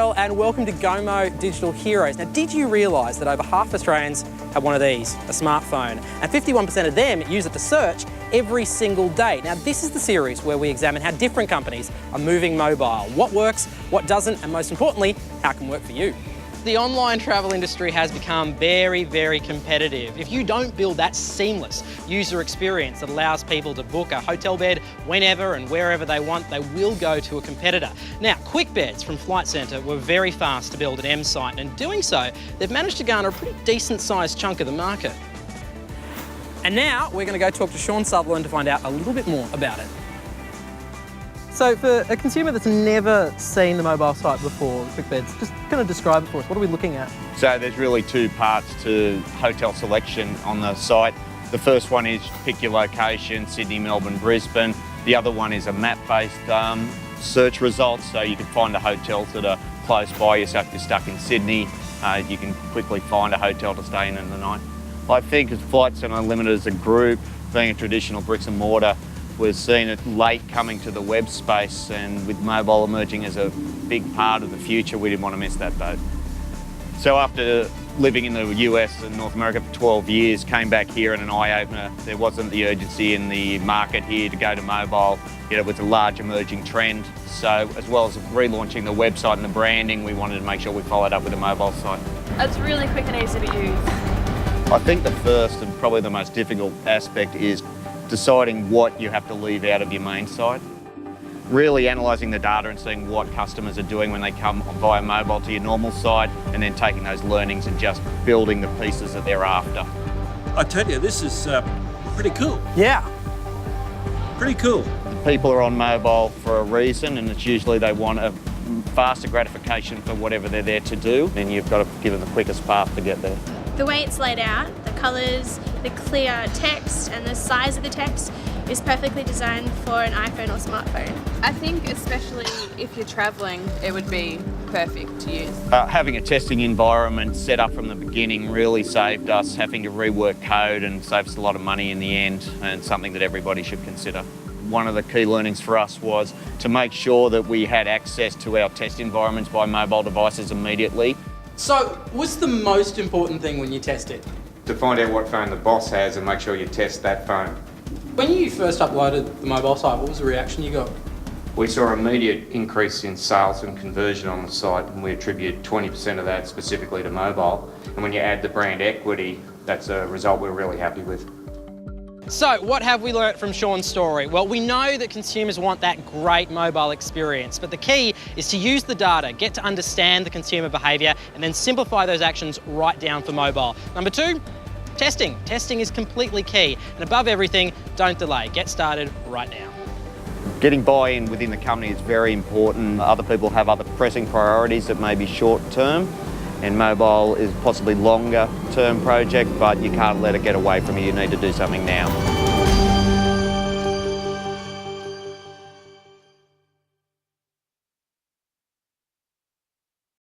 well, and welcome to GoMo Digital Heroes. Now, did you realise that over half Australians have one of these, a smartphone, and 51% of them use it to search every single day? Now, this is the series where we examine how different companies are moving mobile, what works, what doesn't, and most importantly, how it can work for you. The online travel industry has become very, very competitive. If you don't build that seamless user experience that allows people to book a hotel bed whenever and wherever they want, they will go to a competitor. Now, QuickBeds from Flight Centre were very fast to build an M site, and in doing so, they've managed to garner a pretty decent sized chunk of the market. And now we're going to go talk to Sean Sutherland to find out a little bit more about it. So for a consumer that's never seen the mobile site before, QuickBeds, just kind of describe it for us. What are we looking at? So there's really two parts to hotel selection on the site. The first one is pick your location, Sydney, Melbourne, Brisbane. The other one is a map-based search results, so you can find the hotels that are close by you. So if you're stuck in Sydney, you can quickly find a hotel to stay in the night. I think as Flight Centre Unlimited as a group, being a traditional bricks and mortar, we're seeing it late coming to the web space, and with mobile emerging as a big part of the future, we didn't want to miss that boat. So after living in the US and North America for 12 years, came back here in an eye-opener. There wasn't the urgency in the market here to go to mobile. It was a large emerging trend. So as well as relaunching the website and the branding, we wanted to make sure we followed up with a mobile site. It's really quick and easy to use. I think the first and probably the most difficult aspect is deciding what you have to leave out of your main site. Really analysing the data and seeing what customers are doing when they come via mobile to your normal site, and then taking those learnings and just building the pieces that they're after. I tell you, this is pretty cool. Yeah. Pretty cool. The people are on mobile for a reason, and it's usually they want a faster gratification for whatever they're there to do, and you've got to give them the quickest path to get there. The way it's laid out, the colours, the clear text and the size of the text is perfectly designed for an iPhone or smartphone. I think especially if you're travelling, it would be perfect to use. Having a testing environment set up from the beginning really saved us having to rework code, and saved us a lot of money in the end, and something that everybody should consider. One of the key learnings for us was to make sure that we had access to our test environments by mobile devices immediately. So, what's the most important thing when you test it? To find out what phone the boss has and make sure you test that phone. When you first uploaded the mobile site, what was the reaction you got? We saw an immediate increase in sales and conversion on the site, and we attribute 20% of that specifically to mobile. And when you add the brand equity, that's a result we're really happy with. So, what have we learnt from Sean's story? Well, we know that consumers want that great mobile experience, but the key is to use the data, get to understand the consumer behaviour, and then simplify those actions right down for mobile. Number two, testing. Testing is completely key. And above everything, don't delay. Get started right now. Getting buy-in within the company is very important. Other people have other pressing priorities that may be short-term, and mobile is possibly longer-term project, but you can't let it get away from you. You need to do something now.